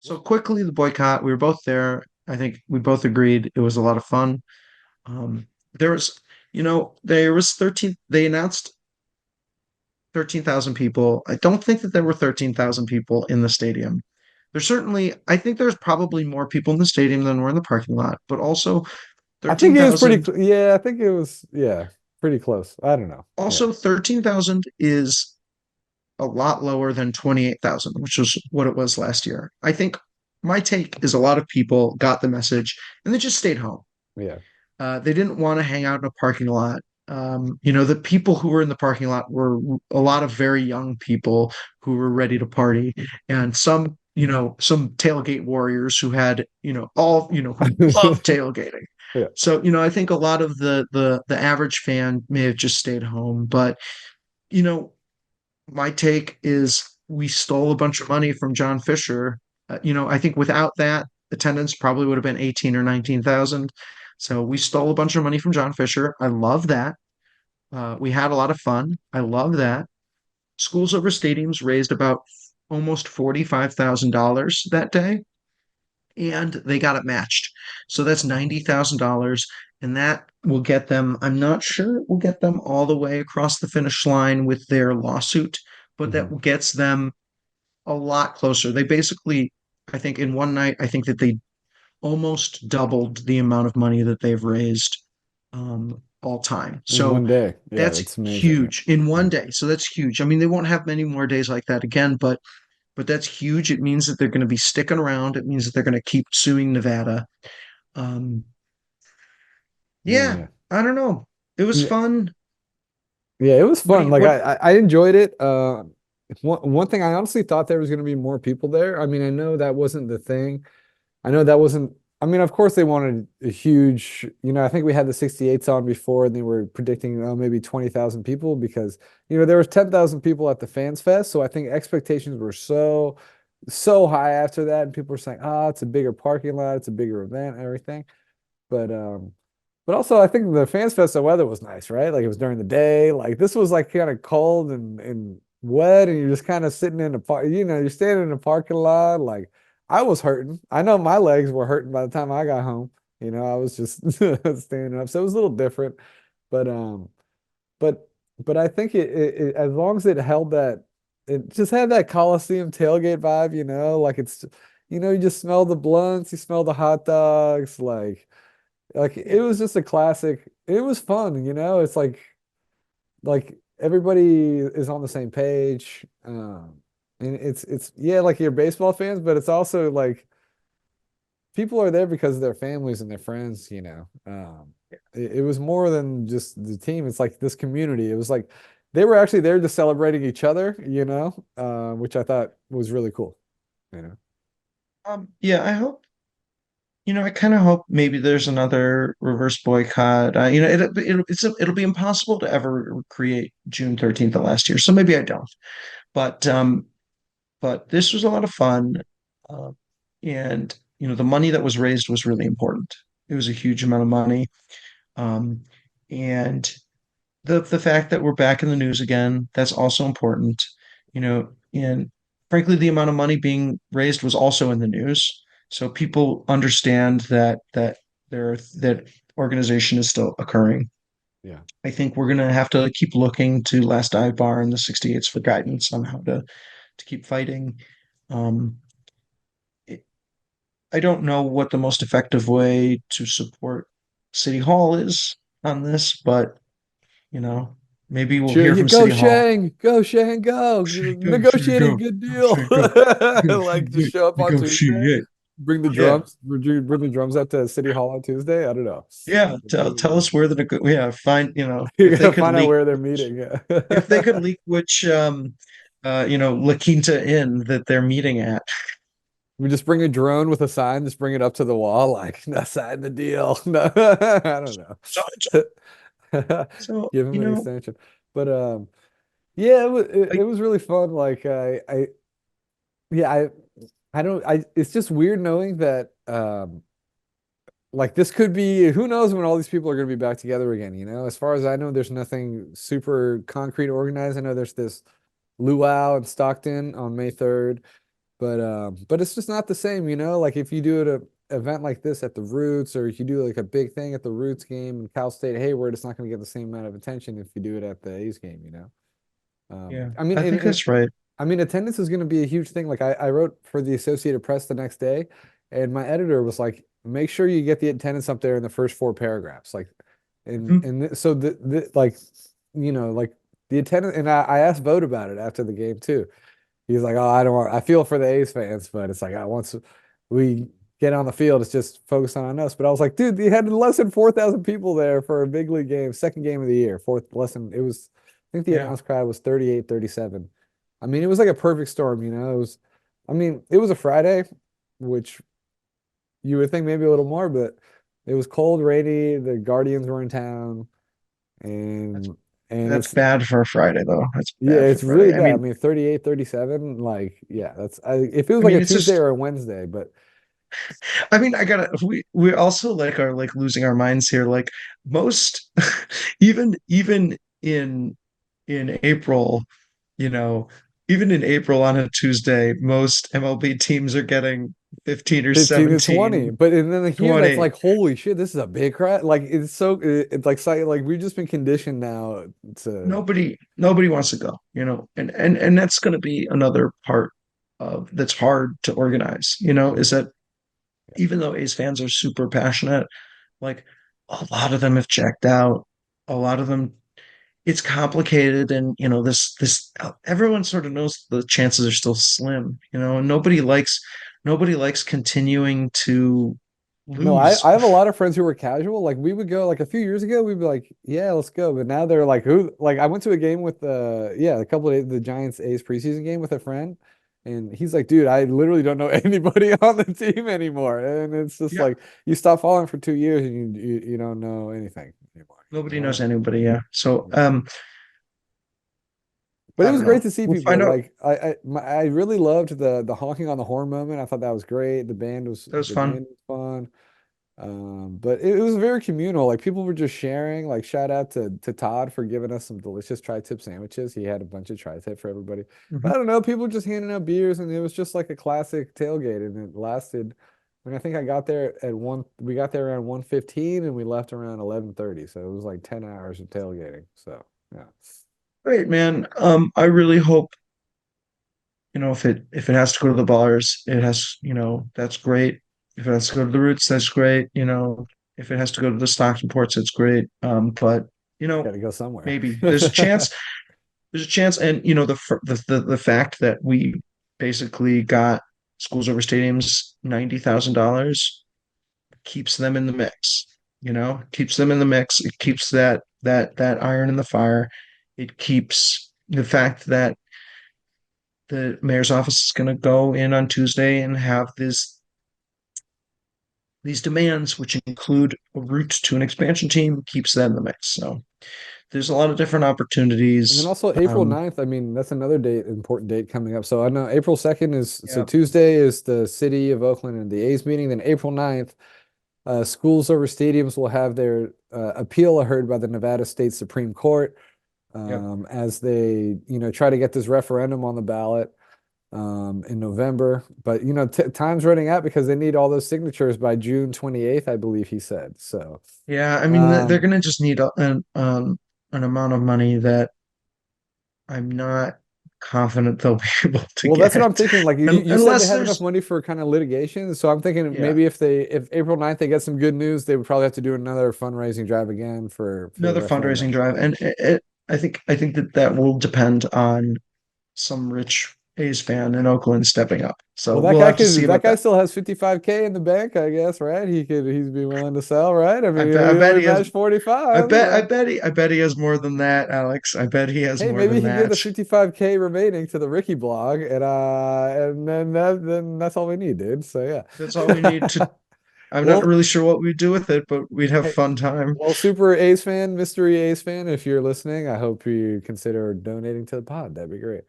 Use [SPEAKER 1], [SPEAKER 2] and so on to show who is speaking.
[SPEAKER 1] So quickly, the boycott. We were both there. I think we both agreed it was a lot of fun. There was, there was 13. They announced 13,000 people. I don't think that there were 13,000 people in the stadium. I think there's probably more people in the stadium than were in the parking lot, but also
[SPEAKER 2] I think it was pretty,
[SPEAKER 1] 13,000,
[SPEAKER 2] yeah, I think it was, yeah, pretty close. I don't know. Yeah.
[SPEAKER 1] also 13,000 is a lot lower than 28,000, which was what it was last year. I think my take is a lot of people got the message and they just stayed home.
[SPEAKER 2] Yeah.
[SPEAKER 1] They didn't want to hang out in a parking lot. The people who were in the parking lot were a lot of very young people who were ready to party, and some tailgate warriors who had, who love tailgating.
[SPEAKER 2] Yeah.
[SPEAKER 1] So, I think a lot of the average fan may have just stayed home, but you know, my take is we stole a bunch of money from John Fisher. I think without that, attendance probably would have been 18 or 19,000. So we stole a bunch of money from John Fisher. I love that. We had a lot of fun. I love that. Schools Over Stadiums raised about almost $45,000 that day, and they got it matched. So that's $90,000. And that will get them, I'm not sure it will get them all the way across the finish line with their lawsuit, but
[SPEAKER 2] Mhm.
[SPEAKER 1] that gets them a lot closer. They basically, I think in one night, I think that they almost doubled the amount of money that they've raised all time.
[SPEAKER 2] In
[SPEAKER 1] So
[SPEAKER 2] one day. Yeah,
[SPEAKER 1] that's
[SPEAKER 2] that's amazing.
[SPEAKER 1] huge in one
[SPEAKER 2] Yeah.
[SPEAKER 1] day. So that's huge. I mean, they won't have many more days like that again, but that's huge. It means that they're going to be sticking around. It means that they're going to keep suing Nevada. Um, yeah,
[SPEAKER 2] Yeah.
[SPEAKER 1] I don't know. It was
[SPEAKER 2] Yeah.
[SPEAKER 1] fun.
[SPEAKER 2] Yeah, it was
[SPEAKER 1] What do
[SPEAKER 2] fun.
[SPEAKER 1] you
[SPEAKER 2] Like
[SPEAKER 1] what
[SPEAKER 2] I enjoyed it. One thing I honestly thought there was going to be more people there. I mean, I know that wasn't the thing. I know that wasn't. I mean, of course they wanted a huge. I think we had the 68s on before, and they were predicting maybe 20,000 people because there was 10,000 people at the Fans Fest. So I think expectations were so high after that, and people were saying, "Ah, it's a bigger parking lot, it's a bigger event, and everything." But um, but also I think the Fans Fest, the weather was nice, right? Like it was during the day. Like this was like kind of cold and wet, and you're just kind of sitting in the park. You're standing in the parking lot. Like I was hurting. I know my legs were hurting by the time I got home. I was just standing up, so it was a little different. But but but I think as long as it held that, it just had that Coliseum tailgate vibe. Like you just smell the blunts, you smell the hot dogs, like it
[SPEAKER 1] yeah.
[SPEAKER 2] was just a classic. It was fun. It's like everybody is on the same page. And it's yeah, like you're baseball fans, but it's also like people are there because of their families and their friends. It was more than just the team. It's like this community. It was like they were actually there just celebrating each other, which I thought was really cool, you know.
[SPEAKER 1] Yeah, I kind of hope maybe there's another reverse boycott. It'll be impossible to ever recreate June 13th of last year. So maybe I don't. But this was a lot of fun. Uh, and the money that was raised was really important. It was a huge amount of money. Um, and the fact that we're back in the news again, that's also important. And frankly, the amount of money being raised was also in the news. So people understand that organization is still occurring.
[SPEAKER 2] Yeah.
[SPEAKER 1] I think we're gonna have to keep looking to Last Dive Bar and the 68s for guidance on how to keep fighting. Um, it, I don't know what the most effective way to support City Hall is on this, but you know, maybe we'll
[SPEAKER 2] Sure,
[SPEAKER 1] hear
[SPEAKER 2] you
[SPEAKER 1] from City Hall.
[SPEAKER 2] Go Shane, go.
[SPEAKER 1] Go, Shane,
[SPEAKER 2] Negotiate a
[SPEAKER 1] go.
[SPEAKER 2] good
[SPEAKER 1] Go,
[SPEAKER 2] deal.
[SPEAKER 1] Shane, go. Go,
[SPEAKER 2] Like
[SPEAKER 1] Shane,
[SPEAKER 2] just
[SPEAKER 1] yeah.
[SPEAKER 2] show up on
[SPEAKER 1] Go, Shane,
[SPEAKER 2] Tuesday,
[SPEAKER 1] yeah.
[SPEAKER 2] bring the
[SPEAKER 1] Yeah.
[SPEAKER 2] drums, bring the drums out to City Hall on Tuesday. I don't know.
[SPEAKER 1] Yeah. Tell us where yeah, find,
[SPEAKER 2] You
[SPEAKER 1] if they
[SPEAKER 2] gotta
[SPEAKER 1] could
[SPEAKER 2] find out
[SPEAKER 1] leak
[SPEAKER 2] where they're
[SPEAKER 1] which
[SPEAKER 2] meeting.
[SPEAKER 1] if they could leak which La Quinta Inn that they're meeting at.
[SPEAKER 2] We just bring a drone with a sign, just bring it up to the wall, like, no, sign the deal. No, I don't
[SPEAKER 1] So,
[SPEAKER 2] know.
[SPEAKER 1] so
[SPEAKER 2] Give him an extension. But yeah, it
[SPEAKER 1] I,
[SPEAKER 2] was really fun. Like yeah, I don't I it's just weird knowing that like this could be who knows when all these people are going to be back together again. As far as I know, there's nothing super concrete organized. I know there's this luau in Stockton on May 3rd. But it's just not the same, you know. Like if you do it a event like this at the Roots, or if you do like a big thing at the Roots game in Cal State Hayward, it's not going to get the same amount of attention if you do it at the A's game, you know.
[SPEAKER 1] Yeah,
[SPEAKER 2] I mean,
[SPEAKER 1] I think that's right.
[SPEAKER 2] I mean, attendance is going to be a huge thing. Like I wrote for the Associated Press the next day, and my editor was like, make sure you get the attendance up there in the first four paragraphs. Like,
[SPEAKER 1] Mhm.
[SPEAKER 2] so like, you know, like the attendance, and I asked Vote about it after the game too. He's like, oh, I don't want, I feel for the A's fans, but it's like, once we get on the field, it's just focusing on us. But I was like, dude, you had less than 4,000 people there for a big league game, second game of the year, fourth, less than, it was, I think the
[SPEAKER 1] Yeah,
[SPEAKER 2] announced crowd was 38, 37. I mean, it was like a perfect storm, you know, it was, I mean, it was a Friday, which you would think maybe a little more, but it was cold, rainy. The Guardians were in town,
[SPEAKER 1] that's
[SPEAKER 2] and
[SPEAKER 1] that's
[SPEAKER 2] it's
[SPEAKER 1] bad for a Friday though. That's
[SPEAKER 2] yeah,
[SPEAKER 1] bad for
[SPEAKER 2] it's really
[SPEAKER 1] Friday. I
[SPEAKER 2] bad. I
[SPEAKER 1] mean,
[SPEAKER 2] mean, 38, 37. Like, yeah, if it was
[SPEAKER 1] I
[SPEAKER 2] like
[SPEAKER 1] mean,
[SPEAKER 2] a
[SPEAKER 1] it's
[SPEAKER 2] Tuesday
[SPEAKER 1] just.
[SPEAKER 2] or a Wednesday, but
[SPEAKER 1] I mean, I gotta. We also like are like losing our minds here. Like most, even in April, you know, even in April on a Tuesday, most MLB teams are getting 15 or
[SPEAKER 2] 15 to 20.
[SPEAKER 1] 17,
[SPEAKER 2] But and then here that's
[SPEAKER 1] 20.
[SPEAKER 2] like, holy shit, this is a big crowd. Like it's so it's like like we've just been conditioned now to
[SPEAKER 1] Nobody wants to go, and that's going to be another part of that's hard to organize, is that even though A's fans are super passionate, like a lot of them have checked out. A lot of them, it's complicated, and this everyone sort of knows the chances are still slim, and nobody likes continuing to
[SPEAKER 2] no,
[SPEAKER 1] lose.
[SPEAKER 2] I have a lot of friends who were casual. Like we would go like a few years ago, we'd be like, yeah, let's go. But now they're like, who? Like I went to a game with yeah, a couple of days, the Giants A's preseason game with a friend, and he's like, dude, I literally don't know anybody on the team anymore. And it's just
[SPEAKER 1] Yeah,
[SPEAKER 2] like you stop following for 2 years and you don't know anything anymore.
[SPEAKER 1] nobody knows
[SPEAKER 2] Well,
[SPEAKER 1] anybody. Yeah, so
[SPEAKER 2] yeah. But it
[SPEAKER 1] I
[SPEAKER 2] was
[SPEAKER 1] don't
[SPEAKER 2] great
[SPEAKER 1] know.
[SPEAKER 2] to see
[SPEAKER 1] We'll
[SPEAKER 2] people.
[SPEAKER 1] find out.
[SPEAKER 2] Like I really loved the honking on the horn moment. I thought that was great.
[SPEAKER 1] That was
[SPEAKER 2] The
[SPEAKER 1] fun.
[SPEAKER 2] band was fun. But it was very communal. Like people were just sharing. Like shout out to Todd for giving us some delicious tri-tip sandwiches. He had a bunch of tri-tip for everybody.
[SPEAKER 1] Mhm.
[SPEAKER 2] But I don't know, people just handing out beers, and it was just like a classic tailgate, and it lasted. I mean, I think I got there at one. We got there around 1:15, and we left around 11:30. So it was like 10 hours of tailgating. So yeah.
[SPEAKER 1] Great, man. I really hope, if it has to go to the bars, it has, that's great. If it has to go to the Roots, that's great. If it has to go to the Stockton Ports, it's great. But
[SPEAKER 2] Got to go somewhere.
[SPEAKER 1] maybe there's a chance. There's a chance, and the fact that we basically got schools over stadiums $90,000 keeps them in the mix. Keeps them in the mix. It keeps that iron in the fire. It keeps the fact that the mayor's office is going to go in on Tuesday and have these demands, which include a route to an expansion team, keeps that in the mix. So there's a lot of different
[SPEAKER 2] And then
[SPEAKER 1] opportunities.
[SPEAKER 2] also April 9th, I mean, that's another date, important date coming up. So I know April 2nd is, so
[SPEAKER 1] Yeah,
[SPEAKER 2] Tuesday is the city of Oakland and the A's meeting. Then April 9th, schools over stadiums will have their appeal heard by the Nevada State Supreme Court
[SPEAKER 1] yeah,
[SPEAKER 2] as they, try to get this referendum on the ballot in November. But, t time's running out because they need all those signatures by June 28th, I believe he said. So,
[SPEAKER 1] yeah. I mean, they're
[SPEAKER 2] um,
[SPEAKER 1] going to just need an amount of money that I'm not confident they'll be able to
[SPEAKER 2] well, that's what I'm
[SPEAKER 1] get,
[SPEAKER 2] thinking. Like you said, they
[SPEAKER 1] unless
[SPEAKER 2] had enough
[SPEAKER 1] there's
[SPEAKER 2] money for kind of litigation. So I'm thinking
[SPEAKER 1] yeah,
[SPEAKER 2] maybe if April 9th they get some good news, they would probably have to do another fundraising drive again for the
[SPEAKER 1] another
[SPEAKER 2] referendum.
[SPEAKER 1] fundraising drive, and I think that will depend on some rich A's fan in Oakland stepping up. So
[SPEAKER 2] Well,
[SPEAKER 1] we'll have to see
[SPEAKER 2] that
[SPEAKER 1] about
[SPEAKER 2] guy
[SPEAKER 1] that.
[SPEAKER 2] still has 55K in the bank, I guess, right? He's be willing to sell, right? I
[SPEAKER 1] I
[SPEAKER 2] mean,
[SPEAKER 1] bet I
[SPEAKER 2] he
[SPEAKER 1] bet
[SPEAKER 2] only
[SPEAKER 1] he has
[SPEAKER 2] matched 45.
[SPEAKER 1] I bet he has more than that, Alex. I bet he has
[SPEAKER 2] Hey,
[SPEAKER 1] more
[SPEAKER 2] maybe
[SPEAKER 1] than
[SPEAKER 2] he can give
[SPEAKER 1] that.
[SPEAKER 2] the 55K remaining to the Ricky blog, and then that's all we need, dude. So
[SPEAKER 1] That's all we need
[SPEAKER 2] yeah.
[SPEAKER 1] to. I'm not
[SPEAKER 2] Well,
[SPEAKER 1] really sure what we'd do with it, but we'd have
[SPEAKER 2] hey,
[SPEAKER 1] fun time.
[SPEAKER 2] well, super A's fan, mystery A's fan, if you're listening, I hope you consider donating to the pod. That'd be great.